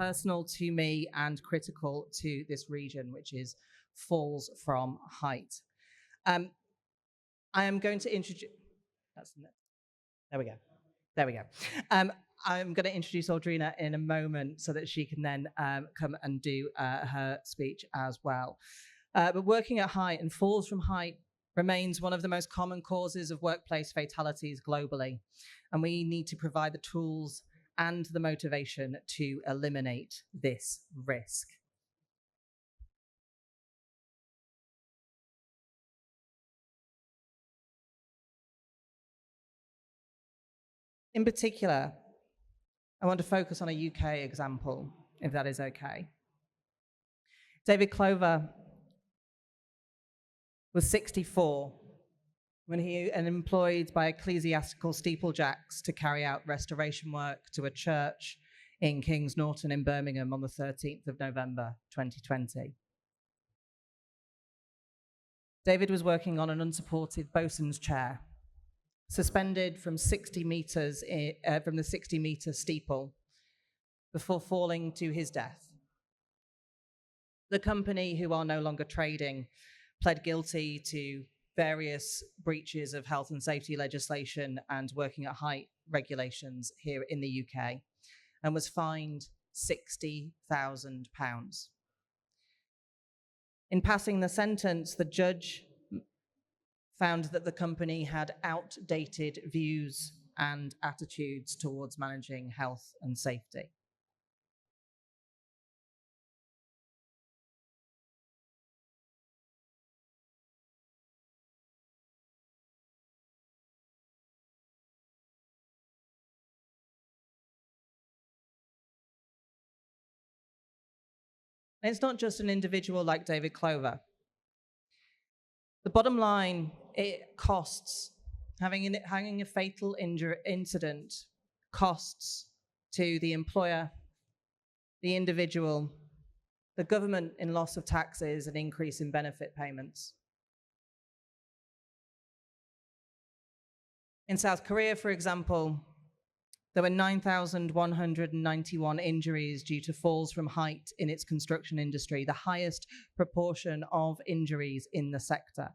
personal to me and critical to this region, which is falls from height. I am going to introduce, there we go. There we go. I'm going to introduce Audrina in a moment so that she can then come and do her speech as well. But working at height and falls from height remains one of the most common causes of workplace fatalities globally. And we need to provide the tools and the motivation to eliminate this risk. In particular, I want to focus on a UK example, if that is okay. David Clover was 64 when he was employed by ecclesiastical steeplejacks to carry out restoration work to a church in Kings Norton in Birmingham on the 13th of November, 2020. David was working on an unsupported bosun's chair, suspended from 60 meters from the 60-meter steeple before falling to his death. The company, who are no longer trading, pled guilty to various breaches of health and safety legislation and working at height regulations here in the UK, and was fined £60,000. In passing the sentence, the judge found that the company had outdated views and attitudes towards managing health and safety. And it's not just an individual like David Clover. The bottom line, it costs. Having a fatal incident costs to the employer, the individual, the government in loss of taxes and increase in benefit payments. In South Korea, for example, there were 9,191 injuries due to falls from height in its construction industry, the highest proportion of injuries in the sector.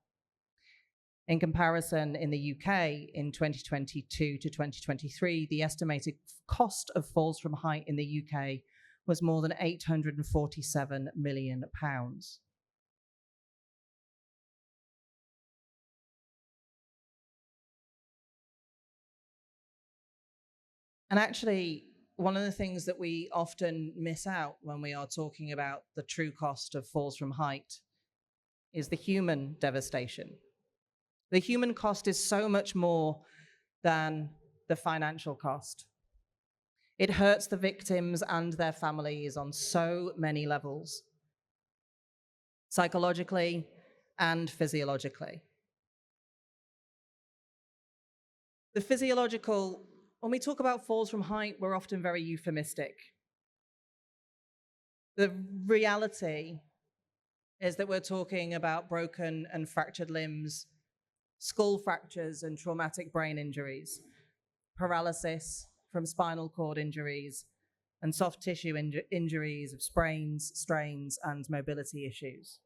In comparison, in the UK, in 2022 to 2023, the estimated cost of falls from height in the UK was more than £847 million. And actually, one of the things that we often miss out when we are talking about the true cost of falls from height is the human devastation. The human cost is so much more than the financial cost. It hurts the victims and their families on so many levels, psychologically and physiologically. The physiological, when we talk about falls from height, we're often very euphemistic. The reality is that we're talking about broken and fractured limbs, skull fractures and traumatic brain injuries, paralysis from spinal cord injuries, and soft tissue injuries of sprains, strains, and mobility issues.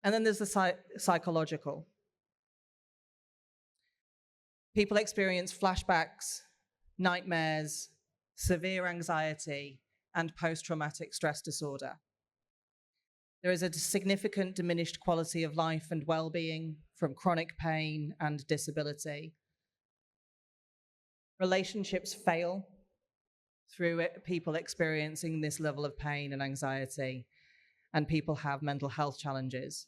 And then there's the psychological. People experience flashbacks, nightmares, severe anxiety, and post-traumatic stress disorder. There is a significant diminished quality of life and well-being from chronic pain and disability. Relationships fail through people experiencing this level of pain and anxiety, and people have mental health challenges.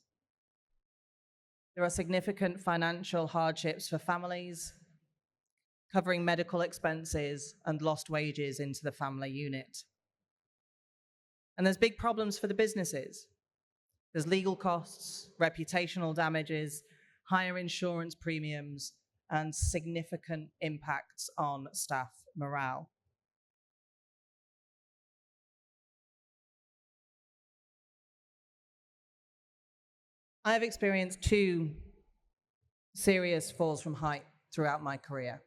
There are significant financial hardships for families, covering medical expenses and lost wages into the family unit. And there's big problems for the businesses. There's legal costs, reputational damages, higher insurance premiums, and significant impacts on staff morale. I have experienced 2 serious falls from height throughout my career.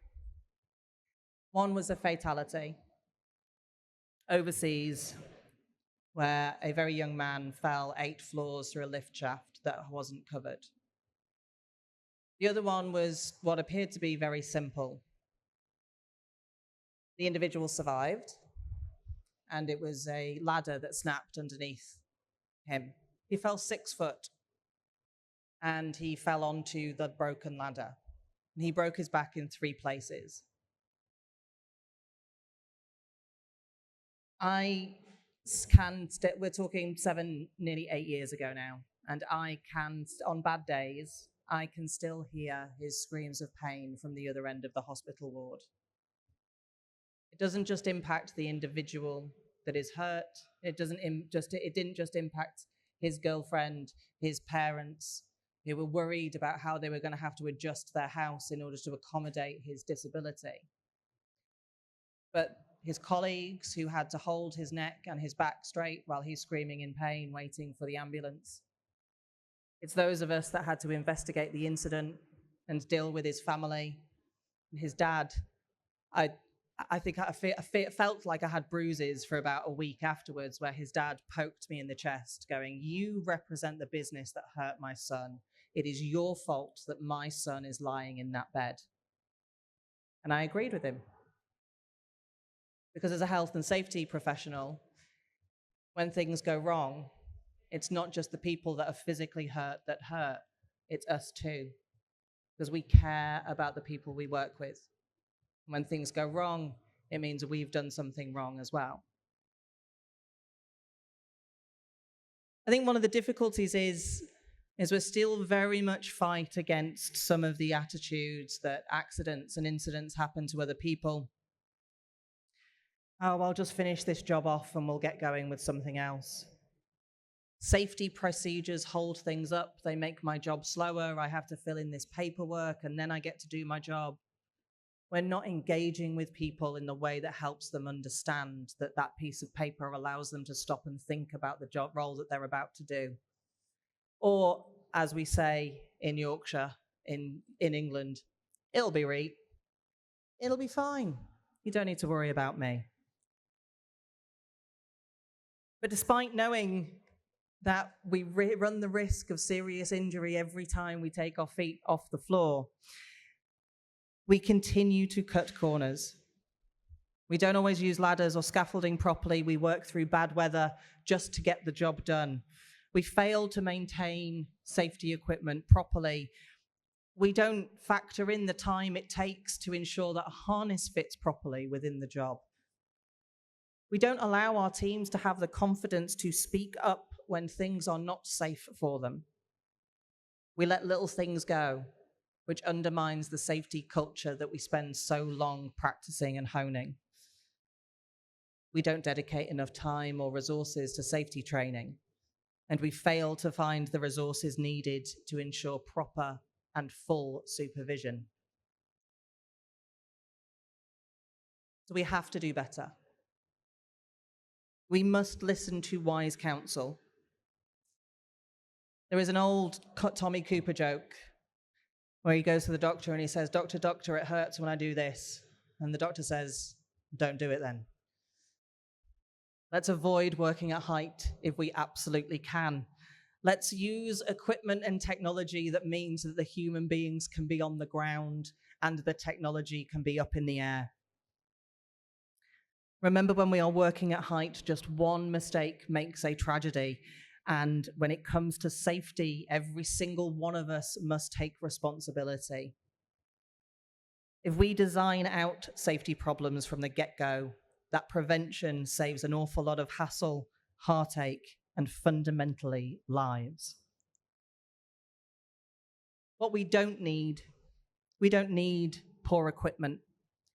One was a fatality overseas where a very young man fell 8 floors through a lift shaft that wasn't covered. The other one was what appeared to be very simple. The individual survived, and it was a ladder that snapped underneath him. He fell 6 foot, and he fell onto the broken ladder. And he broke his back in 3 places. We're talking 7, nearly 8 years ago now, and on bad days, I can still hear his screams of pain from the other end of the hospital ward. It doesn't just impact the individual that is hurt. It didn't just impact his girlfriend, his parents, who were worried about how they were going to have to adjust their house in order to accommodate his disability. But his colleagues who had to hold his neck and his back straight while he's screaming in pain, waiting for the ambulance. It's those of us that had to investigate the incident and deal with his family. His dad, I felt like I had bruises for about a week afterwards, where his dad poked me in the chest going, "You represent the business that hurt my son. It is your fault that my son is lying in that bed." And I agreed with him. Because as a health and safety professional, when things go wrong, it's not just the people that are physically hurt that hurt, it's us too. Because we care about the people we work with. When things go wrong, it means we've done something wrong as well. I think one of the difficulties is we're still very much fight against some of the attitudes that accidents and incidents happen to other people. Oh, I'll just finish this job off and we'll get going with something else. Safety procedures hold things up. They make my job slower. I have to fill in this paperwork and then I get to do my job. We're not engaging with people in the way that helps them understand that that piece of paper allows them to stop and think about the job role that they're about to do. Or, as we say in Yorkshire, in England, it'll be right. It'll be fine. You don't need to worry about me. But despite knowing that we run the risk of serious injury every time we take our feet off the floor, we continue to cut corners. We don't always use ladders or scaffolding properly. We work through bad weather just to get the job done. We fail to maintain safety equipment properly. We don't factor in the time it takes to ensure that a harness fits properly within the job. We don't allow our teams to have the confidence to speak up when things are not safe for them. We let little things go, which undermines the safety culture that we spend so long practicing and honing. We don't dedicate enough time or resources to safety training, and we fail to find the resources needed to ensure proper and full supervision. So we have to do better. We must listen to wise counsel. There is an old Tommy Cooper joke where he goes to the doctor and he says, "Doctor, doctor, it hurts when I do this." And the doctor says, "Don't do it then." Let's avoid working at height if we absolutely can. Let's use equipment and technology that means that the human beings can be on the ground and the technology can be up in the air. Remember, when we are working at height, just one mistake makes a tragedy. And when it comes to safety, every single one of us must take responsibility. If we design out safety problems from the get-go, that prevention saves an awful lot of hassle, heartache, and fundamentally lives. What we don't need poor equipment.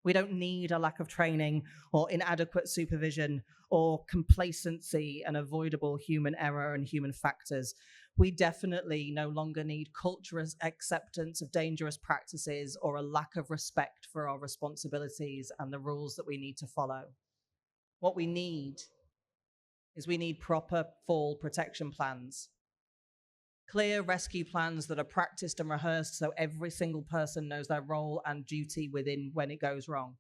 We don't need a lack of training or inadequate supervision or complacency and avoidable human error and human factors. We definitely no longer need cultural acceptance of dangerous practices or a lack of respect for our responsibilities and the rules that we need to follow. What we need is proper fall protection plans. Clear rescue plans that are practiced and rehearsed so every single person knows their role and duty within when it goes wrong.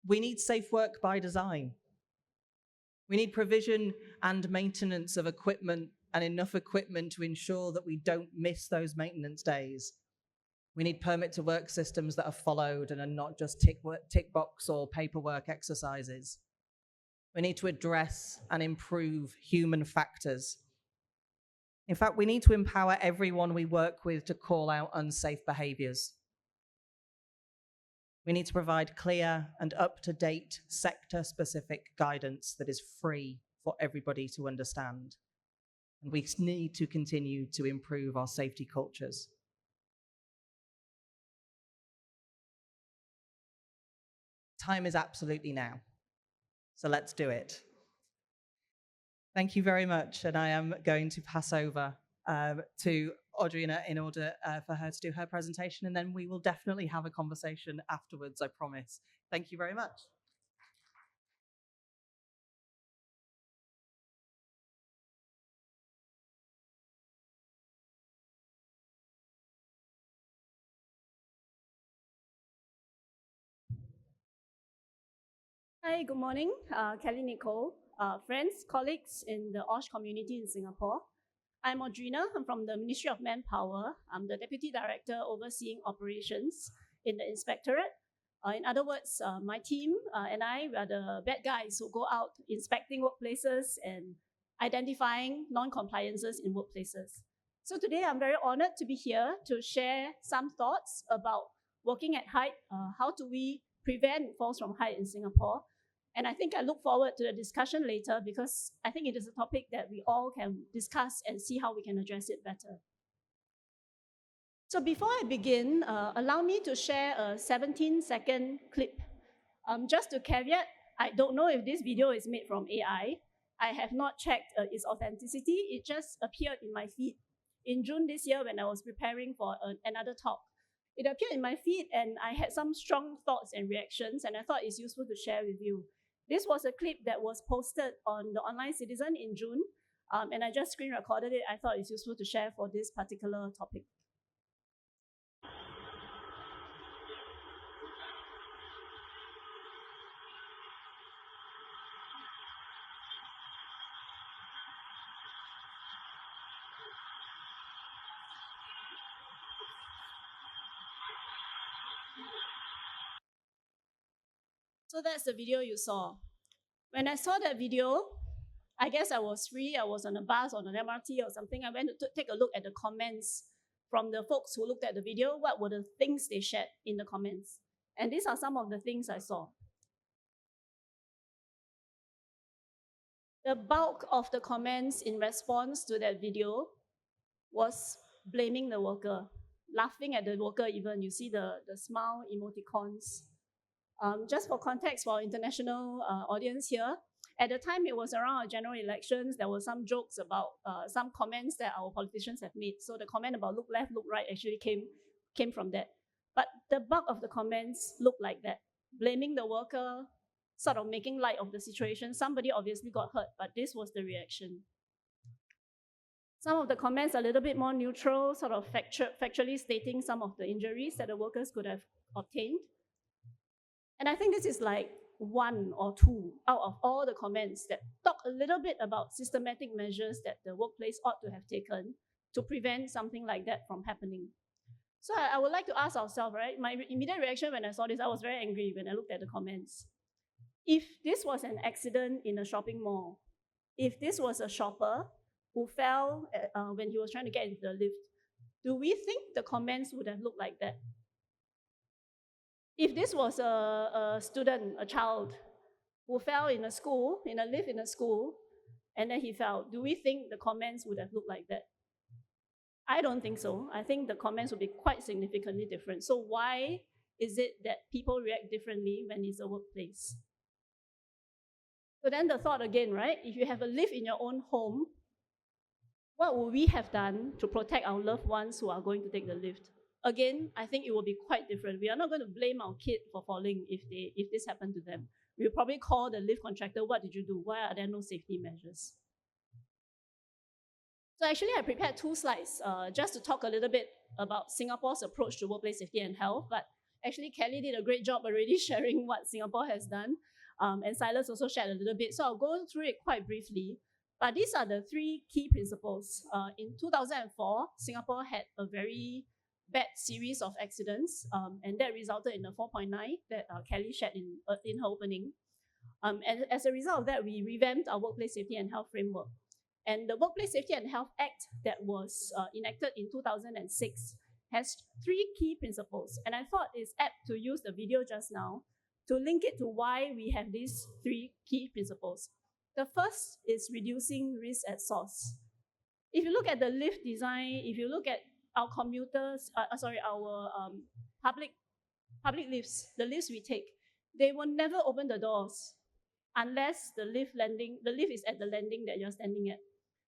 We need safe work by design. We need provision and maintenance of equipment and enough equipment to ensure that we don't miss those maintenance days. We need permit to work systems that are followed and are not just tick box or paperwork exercises. We need to address and improve human factors. In fact, we need to empower everyone we work with to call out unsafe behaviors. We need to provide clear and up-to-date sector-specific guidance that is free for everybody to understand. And we need to continue to improve our safety cultures. Time is absolutely now. So let's do it. Thank you very much. And I am going to pass over to Audrina in order for her to do her presentation. And then we will definitely have a conversation afterwards, I promise. Thank you very much. Hi, good morning. Kelly Nicole, friends, colleagues in the IOSH community in Singapore. I'm Audrina. I'm from the Ministry of Manpower. I'm the Deputy Director overseeing operations in the Inspectorate. In other words, my team and I are the bad guys who go out inspecting workplaces and identifying non-compliances in workplaces. So today I'm very honored to be here to share some thoughts about working at height. How do we prevent falls from height in Singapore? And I think I look forward to the discussion later because I think it is a topic that we all can discuss and see how we can address it better. So before I begin, allow me to share a 17-second clip. Just to caveat, I don't know if this video is made from AI. I have not checked its authenticity. It just appeared in my feed in June this year when I was preparing for another talk. It appeared in my feed and I had some strong thoughts and reactions and I thought it's useful to share with you. This was a clip that was posted on the Online Citizen in June and I just screen recorded it. I thought it's useful to share for this particular topic. So that's the video you saw. When I saw that video, I guess I was free. I was on a bus, on an MRT or something. I went to take a look at the comments from the folks who looked at the video. What were the things they shared in the comments? And these are some of the things I saw. The bulk of the comments in response to that video was blaming the worker, laughing at the worker even. You see the smile emoticons. Just for context for our international audience here, at the time it was around our general elections, there were some jokes about some comments that our politicians have made. So the comment about look left, look right actually came from that. But the bulk of the comments looked like that, blaming the worker, sort of making light of the situation. Somebody obviously got hurt, but this was the reaction. Some of the comments are a little bit more neutral, sort of factually stating some of the injuries that the workers could have obtained. And I think this is like one or two out of all the comments that talk a little bit about systematic measures that the workplace ought to have taken to prevent something like that from happening. So I would like to ask ourselves, right? My immediate reaction when I saw this, I was very angry when I looked at the comments. If this was an accident in a shopping mall, if this was a shopper who fell when he was trying to get into the lift, do we think the comments would have looked like that? If this was a student, a child, who fell in a lift in a school, and then he fell, do we think the comments would have looked like that? I don't think so. I think the comments would be quite significantly different. So why is it that people react differently when it's a workplace? So then the thought again, right? If you have a lift in your own home, what would we have done to protect our loved ones who are going to take the lift? Again, I think it will be quite different. We are not going to blame our kid for falling if this happened to them. We'll probably call the lift contractor, what did you do? Why are there no safety measures? So actually, I prepared two slides just to talk a little bit about Singapore's approach to workplace safety and health. But Actually, Kelly did a great job already sharing what Singapore has done, and Silas also shared a little bit. So I'll go through it quite briefly. But these are the three key principles. In 2004, Singapore had a very bad series of accidents, and that resulted in the 4.9 that Kelly shared in her opening. And as a result of that, we revamped our workplace safety and health framework. And the Workplace Safety and Health Act that was enacted in 2006 has three key principles. And I thought it's apt to use the video just now to link it to why we have these three key principles. The first is reducing risk at source. If you look at the lift design, if you look at our commuters, our public lifts, the lifts we take, they will never open the doors unless the lift is at the landing that you're standing at.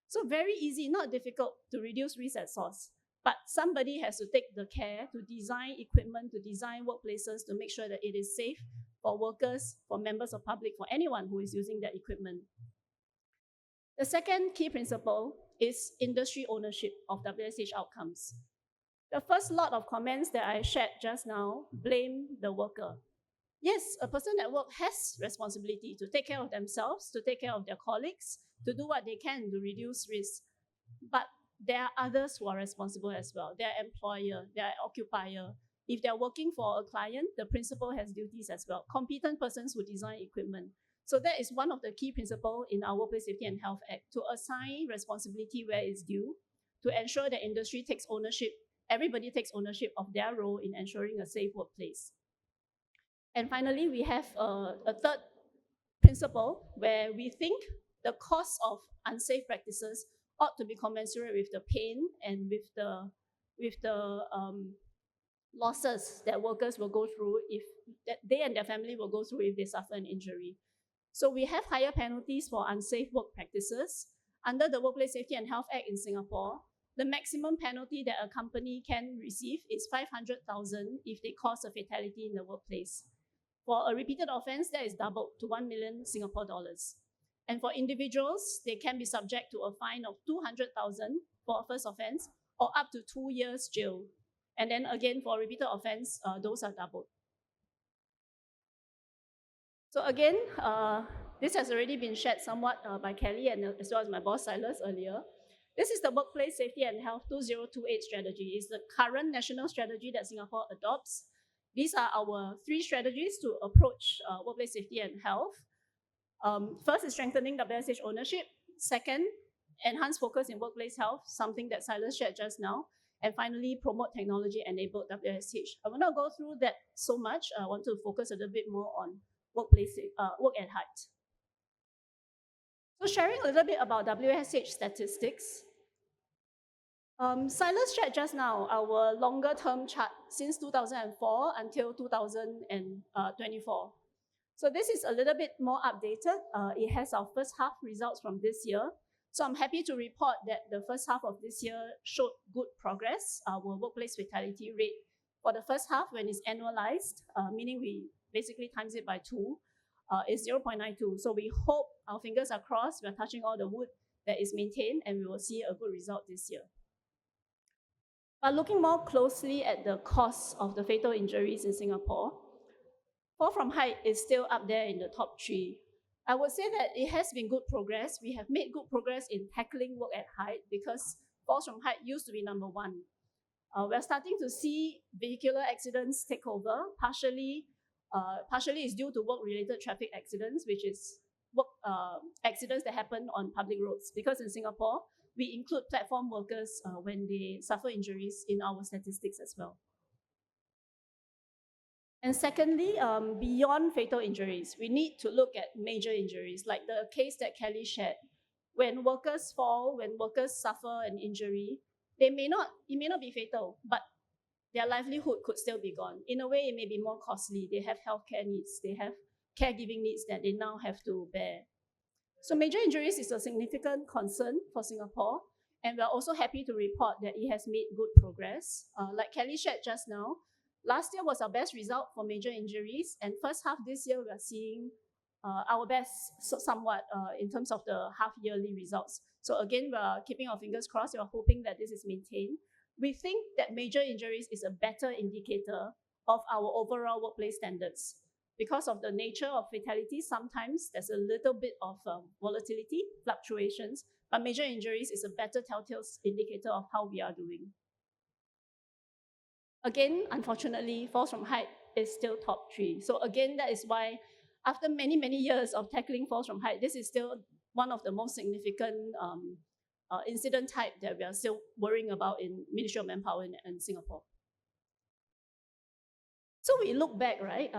So very easy, not difficult to reduce risk at source. But somebody has to take the care to design equipment, to design workplaces to make sure that it is safe for workers, for members of public, for anyone who is using that equipment. The second key principle is industry ownership of WSH outcomes. The first lot of comments that I shared just now blame the worker. Yes, a person at work has responsibility to take care of themselves, to take care of their colleagues, to do what they can to reduce risk. But there are others who are responsible as well. Their employer, their occupier. If they're working for a client, the principal has duties as well. Competent persons who design equipment. So that is one of the key principles in our Workplace Safety and Health Act, to assign responsibility where it's due, to ensure that industry takes ownership, everybody takes ownership of their role in ensuring a safe workplace. And finally, we have a third principle where we think the cost of unsafe practices ought to be commensurate with the pain and with the losses that workers will go through if that they and their family will go through if they suffer an injury. So we have higher penalties for unsafe work practices. Under the Workplace Safety and Health Act in Singapore, the maximum penalty that a company can receive is 500,000 if they cause a fatality in the workplace. For a repeated offense, that is doubled to 1 million Singapore dollars. And for individuals, they can be subject to a fine of 200,000 for a first offense, or up to 2 years jail. And then again, for a repeated offense, those are doubled. So again, this has already been shared somewhat by Kelly and as well as my boss Silas earlier. This is the Workplace Safety and Health 2028 strategy. It's the current national strategy that Singapore adopts. These are our three strategies to approach workplace safety and health. First is strengthening WSH ownership. Second, enhance focus in workplace health, something that Silas shared just now. And finally, promote technology-enabled WSH. I will not go through that so much. I want to focus a little bit more on work at height. So sharing a little bit about WSH statistics. Silas shared just now our longer-term chart since 2004 until 2024. So this is a little bit more updated. It has our first half results from this year. So I'm happy to report that the first half of this year showed good progress. Our workplace fatality rate for the first half, when it's annualized, meaning we basically times it by 2, is 0.92. So we hope, our fingers are crossed, we're touching all the wood, that is maintained, and we will see a good result this year. But looking more closely at the cause of the fatal injuries in Singapore, fall from height is still up there in the top 3. I would say that it has been good progress. We have made good progress in tackling work at height because falls from height used to be number 1. We're starting to see vehicular accidents take over. Partially is due to work-related traffic accidents, which is work accidents that happen on public roads. Because in Singapore, we include platform workers when they suffer injuries in our statistics as well. And secondly, beyond fatal injuries, we need to look at major injuries, like the case that Kelly shared. When workers fall, when workers suffer an injury, it may not be fatal, but their livelihood could still be gone. In a way, it may be more costly. They have healthcare needs, they have caregiving needs that they now have to bear. So major injuries is a significant concern for Singapore, and we're also happy to report that it has made good progress. Like Kelly shared just now, last year was our best result for major injuries, and first half this year we are seeing our best somewhat in terms of the half-yearly results. So again, we're keeping our fingers crossed. We're hoping that this is maintained. We think that major injuries is a better indicator of our overall workplace standards. Because of the nature of fatality, sometimes there's a little bit of volatility, fluctuations, but major injuries is a better telltale indicator of how we are doing. Again, unfortunately, falls from height is still top 3. So again, that is why after many, many years of tackling falls from height, this is still one of the most significant incident type that we are still worrying about in Ministry of Manpower in Singapore. So we look back, right?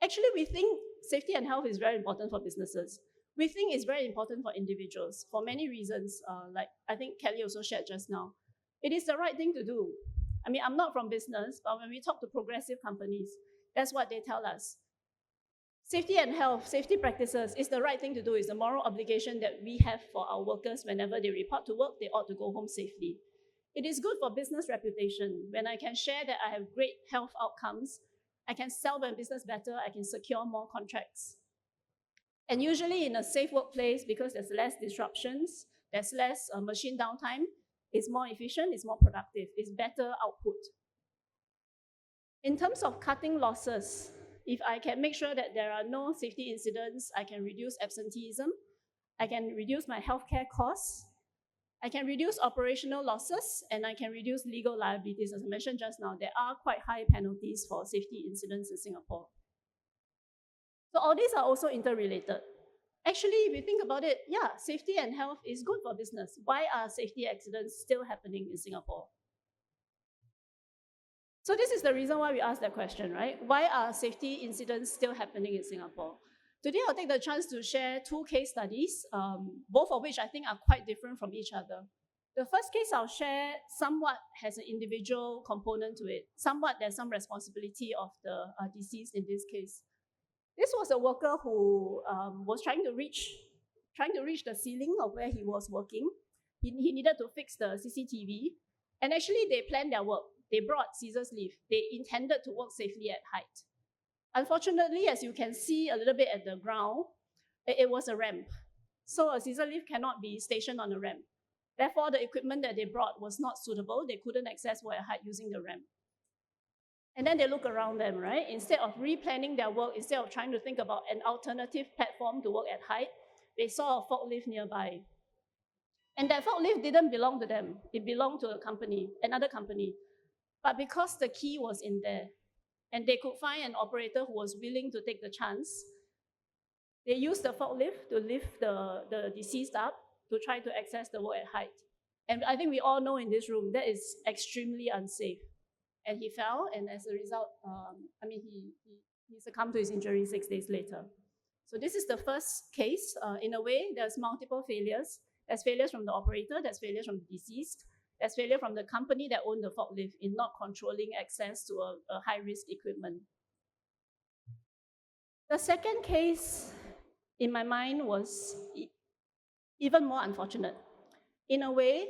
Actually, we think safety and health is very important for businesses. We think it's very important for individuals for many reasons, like I think Kelly also shared just now. It is the right thing to do. I mean, I'm not from business, but when we talk to progressive companies, that's what they tell us. Safety and health, safety practices is the right thing to do. It's a moral obligation that we have for our workers. Whenever they report to work, they ought to go home safely. It is good for business reputation. When I can share that I have great health outcomes, I can sell my business better, I can secure more contracts. And usually in a safe workplace, because there's less disruptions, there's less machine downtime, it's more efficient, it's more productive, it's better output. In terms of cutting losses, if I can make sure that there are no safety incidents, I can reduce absenteeism, I can reduce my healthcare costs, I can reduce operational losses, and I can reduce legal liabilities. As I mentioned just now, there are quite high penalties for safety incidents in Singapore. So all these are also interrelated. Actually, if you think about it, yeah, safety and health is good for business. Why are safety accidents still happening in Singapore? So this is the reason why we asked that question, right? Why are safety incidents still happening in Singapore? Today, I'll take the chance to share 2 case studies, both of which I think are quite different from each other. The first case I'll share somewhat has an individual component to it. Somewhat there's some responsibility of the deceased in this case. This was a worker who was trying to reach the ceiling of where he was working. He needed to fix the CCTV. And actually, they planned their work. They brought scissors lift. They intended to work safely at height. Unfortunately, as you can see a little bit at the ground, it was a ramp. So a scissor lift cannot be stationed on a ramp. Therefore, the equipment that they brought was not suitable. They couldn't access work at height using the ramp. And then they look around them, right? Instead of replanning their work, instead of trying to think about an alternative platform to work at height, they saw a forklift nearby. And that forklift didn't belong to them. It belonged to a company, another company. But because the key was in there, and they could find an operator who was willing to take the chance, they used the forklift to lift the deceased up to try to access the work at height. And I think we all know in this room that is extremely unsafe. And he fell, and as a result, he succumbed to his injury 6 days later. So this is the first case. In a way, there's multiple failures. There's failures from the operator, there's failures from the deceased, there's failure from the company that owned the forklift in not controlling access to a high-risk equipment. The second case, in my mind, was even more unfortunate. In a way,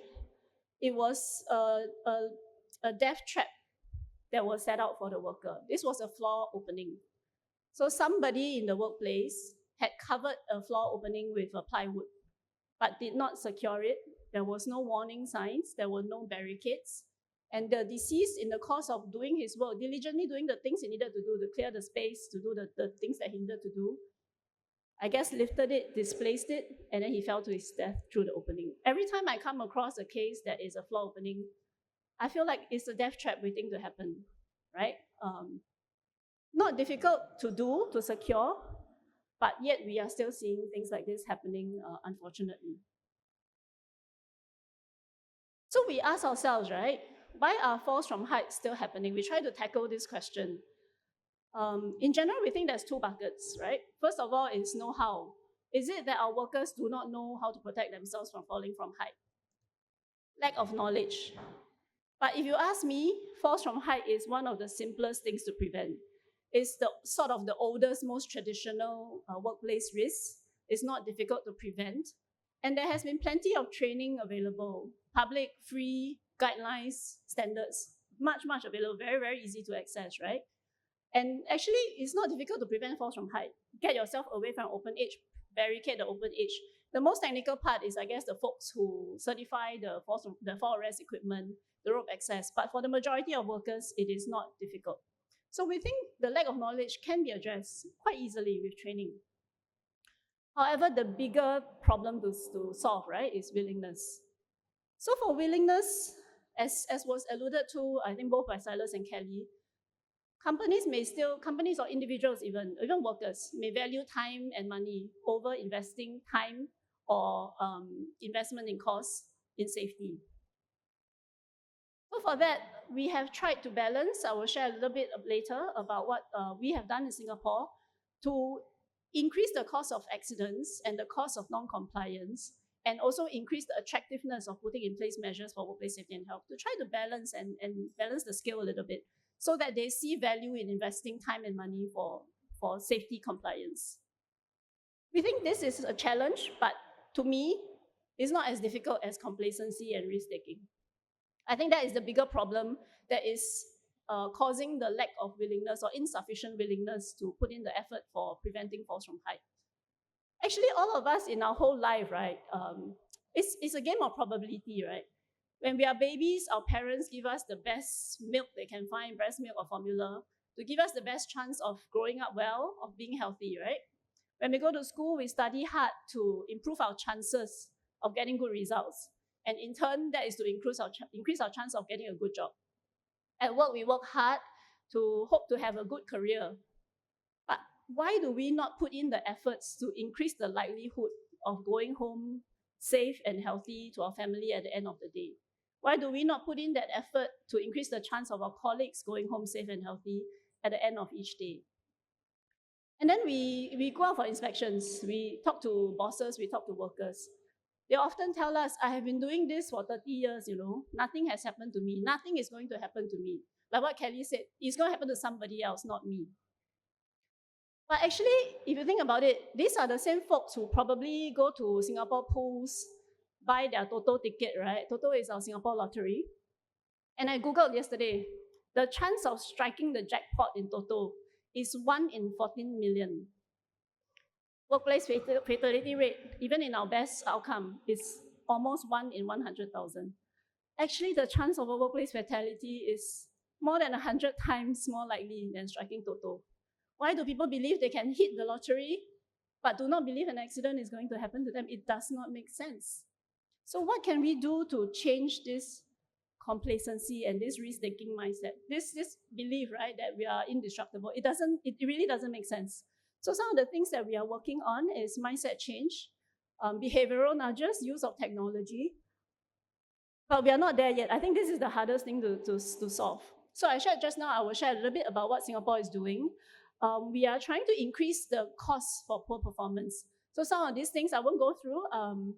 it was a death trap that was set out for the worker. This was a floor opening. So somebody in the workplace had covered a floor opening with a plywood, but did not secure it. There was no warning signs, there were no barricades. And the deceased, in the course of doing his work, diligently doing the things he needed to do, to clear the space, to do the things that he needed to do, I guess lifted it, displaced it, and then he fell to his death through the opening. Every time I come across a case that is a floor opening, I feel like it's a death trap waiting to happen, right? Not difficult to do, to secure, but yet we are still seeing things like this happening, unfortunately. So we ask ourselves, right, why are falls from height still happening? We try to tackle this question. In general, we think there's 2 buckets, right? First of all is know-how. Is it that our workers do not know how to protect themselves from falling from height? Lack of knowledge. But if you ask me, falls from height is one of the simplest things to prevent. It's the sort of the oldest, most traditional workplace risk. It's not difficult to prevent. And there has been plenty of training available, public, free, guidelines, standards, much available, very, very easy to access, right? And actually, it's not difficult to prevent falls from height. Get yourself away from open edge, barricade the open edge. The most technical part is, I guess, the folks who certify the fall arrest equipment, the rope access. But for the majority of workers, it is not difficult. So we think the lack of knowledge can be addressed quite easily with training. However, the bigger problem to solve, right, is willingness. So for willingness, as was alluded to, I think both by Silas and Kelly, companies or individuals even workers may value time and money over investing time or investment in costs in safety. So for that, we have tried to balance. I will share a little bit later about what we have done in Singapore to increase the cost of accidents and the cost of non-compliance, and also increase the attractiveness of putting in place measures for workplace safety and health, to try to balance and balance the scale a little bit so that they see value in investing time and money for safety compliance. We think this is a challenge, but to me, it's not as difficult as complacency and risk-taking. I think that is the bigger problem that is causing the lack of willingness or insufficient willingness to put in the effort for preventing falls from height. Actually, all of us in our whole life, right, it's a game of probability, right? When we are babies, our parents give us the best milk they can find, breast milk or formula, to give us the best chance of growing up well, of being healthy, right? When we go to school, we study hard to improve our chances of getting good results. And in turn, that is to increase our chance of getting a good job. At work, we work hard to hope to have a good career. But why do we not put in the efforts to increase the likelihood of going home safe and healthy to our family at the end of the day? Why do we not put in that effort to increase the chance of our colleagues going home safe and healthy at the end of each day? And then we go out for inspections. We talk to bosses, we talk to workers. They often tell us, I have been doing this for 30 years, nothing has happened to me. Nothing is going to happen to me. Like what Kelly said, it's going to happen to somebody else, not me. But actually, if you think about it, these are the same folks who probably go to Singapore pools, buy their Toto ticket, right? Toto is our Singapore lottery. And I Googled yesterday, the chance of striking the jackpot in Toto is 1 in 14 million. Workplace fatality rate, even in our best outcome, is almost 1 in 100,000. Actually, the chance of a workplace fatality is more than 100 times more likely than striking Toto. Why do people believe they can hit the lottery, but do not believe an accident is going to happen to them? It does not make sense. So what can we do to change this complacency and this risk-taking mindset? This belief, right, that we are indestructible, it really doesn't make sense. So some of the things that we are working on is mindset change, behavioral nudges, use of technology. But we are not there yet. I think this is the hardest thing to solve. So I shared just now, I will share a little bit about what Singapore is doing. We are trying to increase the cost for poor performance. So some of these things I won't go through.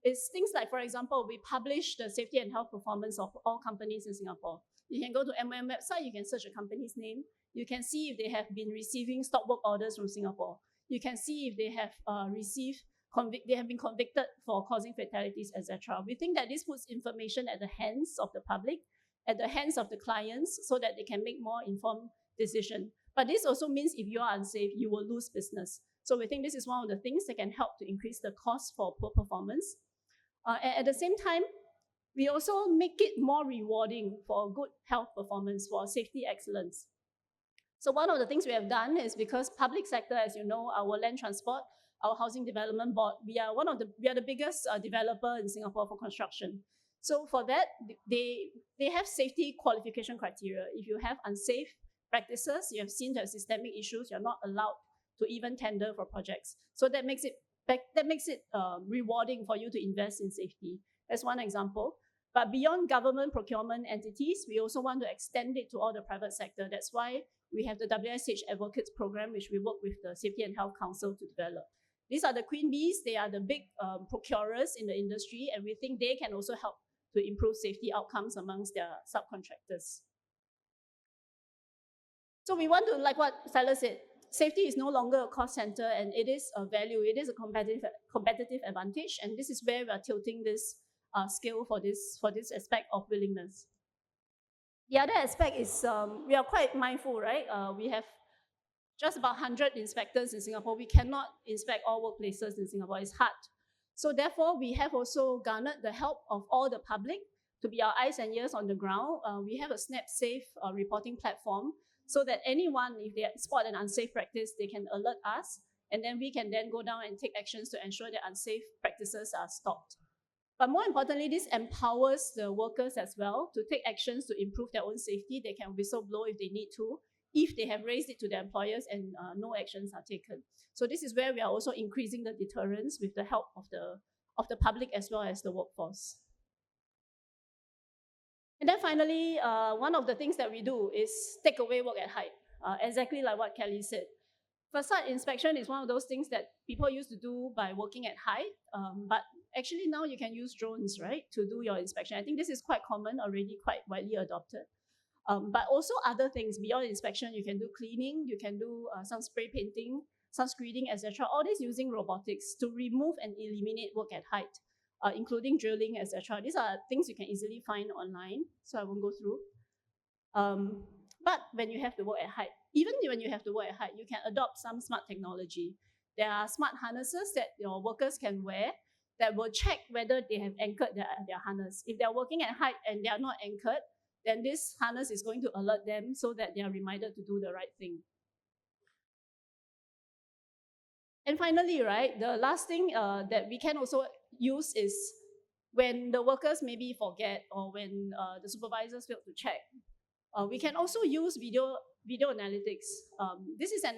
It's things like, for example, we publish the safety and health performance of all companies in Singapore. You can go to MOM website, you can search a company's name. You can see if they have been receiving stop work orders from Singapore. You can see if they have they have been convicted for causing fatalities, etc. We think that this puts information at the hands of the public, at the hands of the clients, so that they can make more informed decisions. But this also means if you are unsafe, you will lose business. So we think this is one of the things that can help to increase the cost for poor performance. And at the same time, we also make it more rewarding for good health performance, for safety excellence. So one of the things we have done is, because public sector, as you know, our land transport, our housing development board, we are the biggest developer in Singapore for construction. So for that, they have safety qualification criteria. If you have unsafe practices, you have seen to have systemic issues, you're not allowed to even tender for projects. So that makes it rewarding for you to invest in safety. That's one example. But beyond government procurement entities, we also want to extend it to all the private sector. That's why we have the WSH Advocates Program, which we work with the Safety and Health Council to develop. These are the queen bees. They are the big procurers in the industry, and we think they can also help to improve safety outcomes amongst their subcontractors. So we want to, like what Silas said, safety is no longer a cost center, and it is a value. It is a competitive advantage, and this is where we are tilting this scale for this aspect of willingness. The other aspect is we are quite mindful, right? We have just about 100 inspectors in Singapore. We cannot inspect all workplaces in Singapore. It's hard. So therefore, we have also garnered the help of all the public to be our eyes and ears on the ground, we have a snap-safe reporting platform so that anyone, if they spot an unsafe practice, they can alert us, and then we can then go down and take actions to ensure that unsafe practices are stopped. But more importantly, this empowers the workers as well to take actions to improve their own safety. They can whistleblow if they need to, if they have raised it to their employers and no actions are taken. So this is where we are also increasing the deterrence with the help of the public as well as the workforce. And then finally, one of the things that we do is take away work at height, exactly like what Kelly said. Facade inspection is one of those things that people used to do by working at height, but actually now you can use drones, right, to do your inspection. I think this is quite common already, quite widely adopted. But also other things beyond inspection, you can do cleaning, you can do some spray painting, some screening, etc. All this using robotics to remove and eliminate work at height, including drilling, etc. These are things you can easily find online, so I won't go through. But when you have to work at height, even when you have to work at height, you can adopt some smart technology. There are smart harnesses that your workers can wear that will check whether they have anchored their harness. If they're working at height and they are not anchored, then this harness is going to alert them so that they are reminded to do the right thing. And finally, right, the last thing that we can also use is when the workers maybe forget or when the supervisors fail to check. We can also use video analytics. This is an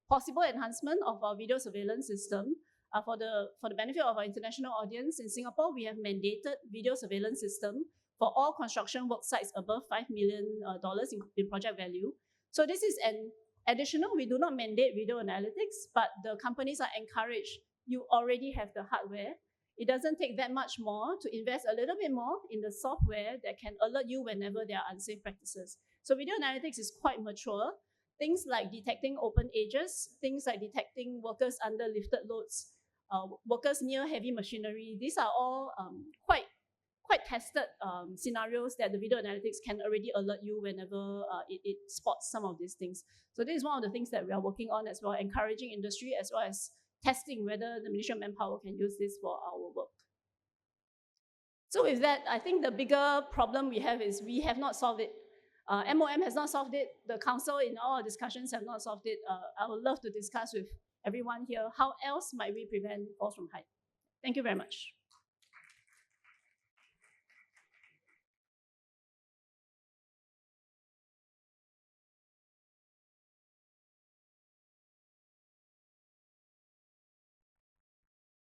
possible enhancement of our video surveillance system. For the benefit of our international audience, in Singapore, we have mandated video surveillance system for all construction work sites above $5 million in project value. So this is an additional, we do not mandate video analytics, but the companies are encouraged. You already have the hardware. It doesn't take that much more to invest a little bit more in the software that can alert you whenever there are unsafe practices. So video analytics is quite mature. Things like detecting open edges, things like detecting workers under lifted loads, workers near heavy machinery. These are all quite tested scenarios that the video analytics can already alert you whenever it spots some of these things. So this is one of the things that we are working on as well, encouraging industry as well as testing whether the Ministry of Manpower can use this for our work. So with that, I think the bigger problem we have is we have not solved it. MOM has not solved it. The council in all our discussions have not solved it. I would love to discuss with everyone here, how else might we prevent falls from height? Thank you very much.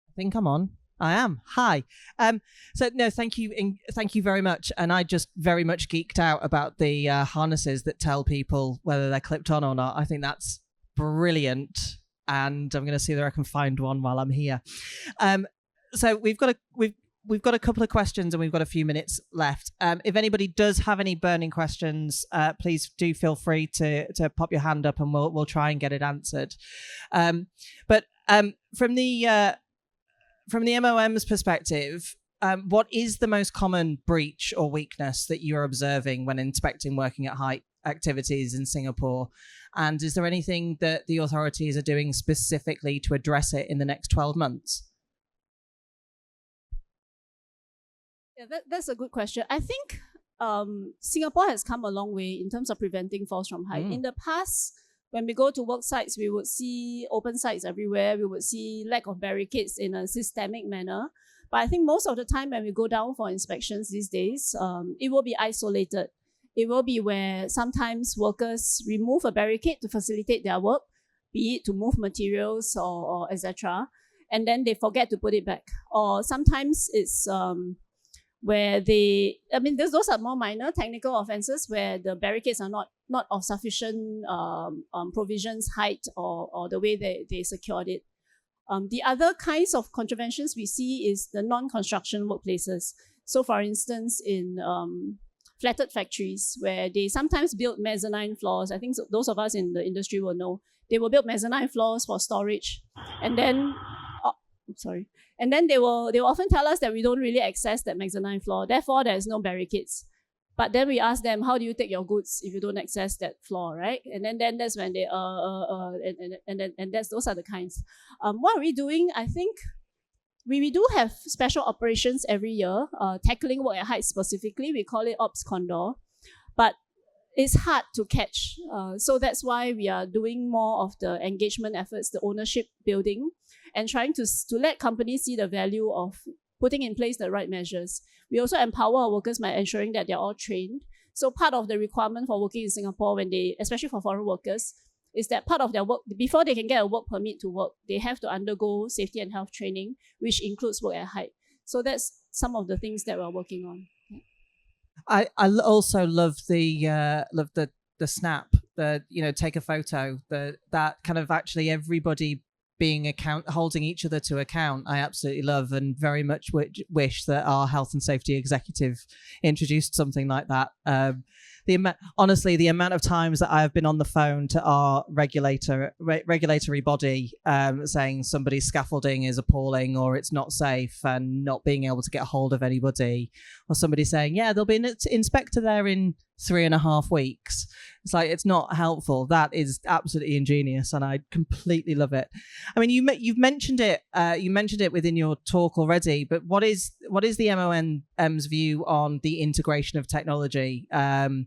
I think I'm on. I am. Hi. So no, thank you very much. And I just very much geeked out about the harnesses that tell people whether they're clipped on or not. I think that's brilliant, and I'm going to see whether I can find one while I'm here. So we've got a couple of questions, and we've got a few minutes left. If anybody does have any burning questions, please do feel free to pop your hand up, and we'll try and get it answered. But from the MOM's perspective, what is the most common breach or weakness that you're observing when inspecting working at height activities in Singapore? And is there anything that the authorities are doing specifically to address it in the next 12 months? Yeah, that's a good question. I think Singapore has come a long way in terms of preventing falls from height. In the past, when we go to work sites, we would see open sites everywhere. We would see lack of barricades in a systemic manner. But I think most of the time when we go down for inspections these days, it will be isolated. It will be where sometimes workers remove a barricade to facilitate their work, be it to move materials or etc. And then they forget to put it back. Or sometimes it's where those are more minor technical offenses where the barricades are not of sufficient provisions, height, or the way they secured it. The other kinds of contraventions we see is the non-construction workplaces. So for instance, in flatted factories where they sometimes build mezzanine floors, I think those of us in the industry will know, they will build mezzanine floors for storage. And then, and then they will often tell us that we don't really access that mezzanine floor, therefore there's no barricades. But then we ask them, how do you take your goods if you don't access that floor, right? And then that's when they those are the kinds. What are we doing? I think We do have special operations every year, tackling work at height specifically. We call it Ops Condor, but it's hard to catch. So that's why we are doing more of the engagement efforts, the ownership building, and trying to let companies see the value of putting in place the right measures. We also empower our workers by ensuring that they're all trained. So part of the requirement for working in Singapore, especially for foreign workers, is that part of their work, before they can get a work permit to work, they have to undergo safety and health training, which includes work at height. So that's some of the things that we're working on. I also love the snap, take a photo, that kind of actually everybody being holding each other to account. I absolutely love, and very much wish that our health and safety executive introduced something like that. Honestly, the amount of times that I have been on the phone to our regulatory body saying somebody's scaffolding is appalling or it's not safe, and not being able to get hold of anybody, or somebody saying, yeah, there'll be an inspector there in 3.5 weeks. It's like, it's not helpful. That is absolutely ingenious, and I completely love it. I mean, you've mentioned it. You mentioned it within your talk already. But what is the MOM's view on the integration of technology, and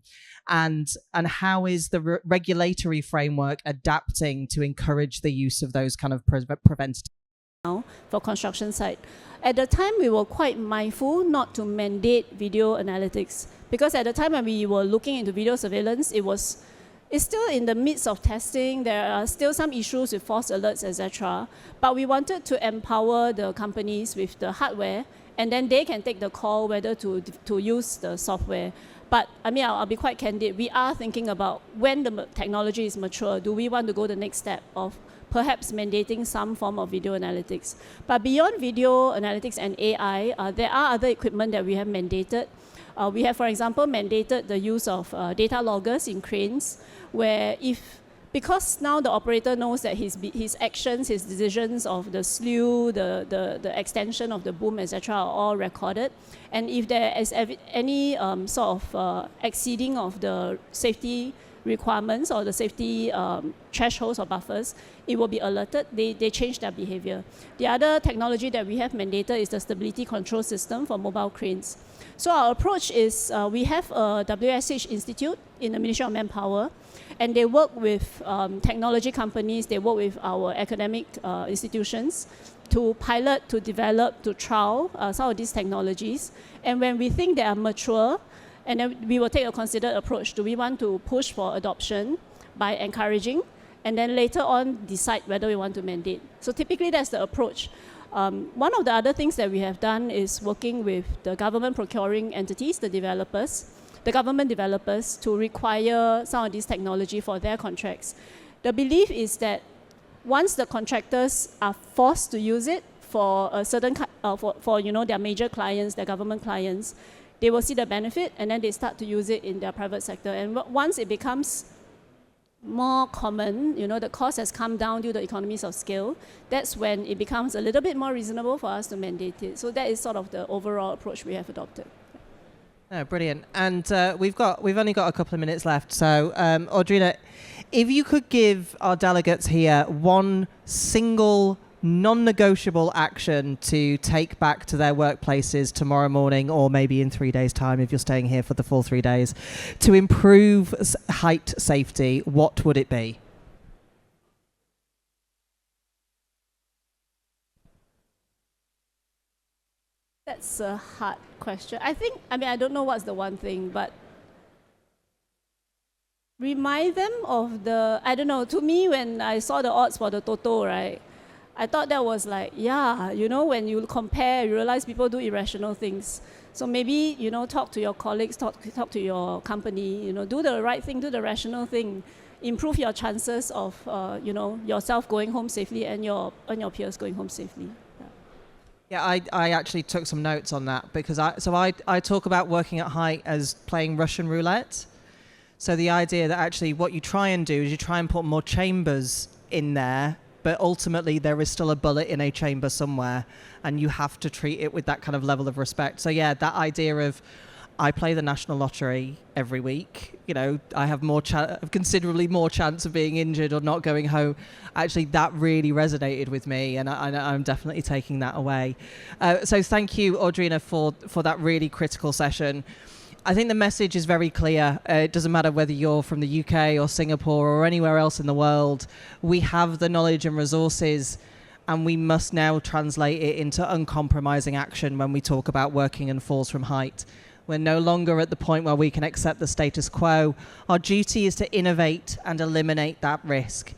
how is the regulatory framework adapting to encourage the use of those kind of preventative? For construction site, at the time we were quite mindful not to mandate video analytics, because at the time when we were looking into video surveillance, it's still in the midst of testing. There are still some issues with false alerts, etc. But we wanted to empower the companies with the hardware, and then they can take the call whether to use the software. But I mean, I'll be quite candid. We are thinking about, when the technology is mature, do we want to go the next step of perhaps mandating some form of video analytics? But beyond video analytics and AI, there are other equipment that we have mandated. We have, for example, mandated the use of data loggers in cranes, where because now the operator knows that his actions, his decisions of the slew, the extension of the boom, etc., are all recorded. And if there is any sort of exceeding of the safety requirements or the safety thresholds or buffers, it will be alerted. They change their behavior. The other technology that we have mandated is the stability control system for mobile cranes. So our approach is, we have a WSH Institute in the Ministry of Manpower, and they work with technology companies, they work with our academic institutions to pilot, to develop, to trial some of these technologies. And when we think they are mature, and then we will take a considered approach. Do we want to push for adoption by encouraging, and then later on decide whether we want to mandate? So typically that's the approach. One of the other things that we have done is working with the government procuring entities, the government developers, to require some of this technology for their contracts. The belief is that once the contractors are forced to use it for a certain for their major clients, their government clients, they will see the benefit, and then they start to use it in their private sector. And once it becomes more common, the cost has come down due to economies of scale, that's when it becomes a little bit more reasonable for us to mandate it. So that is sort of the overall approach we have adopted. Oh, brilliant. And we've only got a couple of minutes left. So, Audrina, if you could give our delegates here one single non-negotiable action to take back to their workplaces tomorrow morning, or maybe in 3 days' time if you're staying here for the full 3 days, to improve height safety, what would it be? That's a hard question. I don't know what's the one thing, but remind them of to me, when I saw the odds for the Toto, right, I thought that was like, when you compare, you realize people do irrational things. So maybe, talk to your colleagues, talk to your company, do the right thing, do the rational thing, improve your chances of, yourself going home safely and your peers going home safely. Yeah, I actually took some notes on that, because I talk about working at height as playing Russian roulette. So the idea that actually what you try and do is you try and put more chambers in there, but ultimately there is still a bullet in a chamber somewhere, and you have to treat it with that kind of level of respect. So yeah, that idea of I play the national lottery every week. You know, I have considerably more chance of being injured or not going home. Actually, that really resonated with me, and I'm definitely taking that away. So thank you, Audrina, for that really critical session. I think the message is very clear. It doesn't matter whether you're from the UK or Singapore or anywhere else in the world. We have the knowledge and resources, and we must now translate it into uncompromising action when we talk about working and falls from height. We're no longer at the point where we can accept the status quo. Our duty is to innovate and eliminate that risk.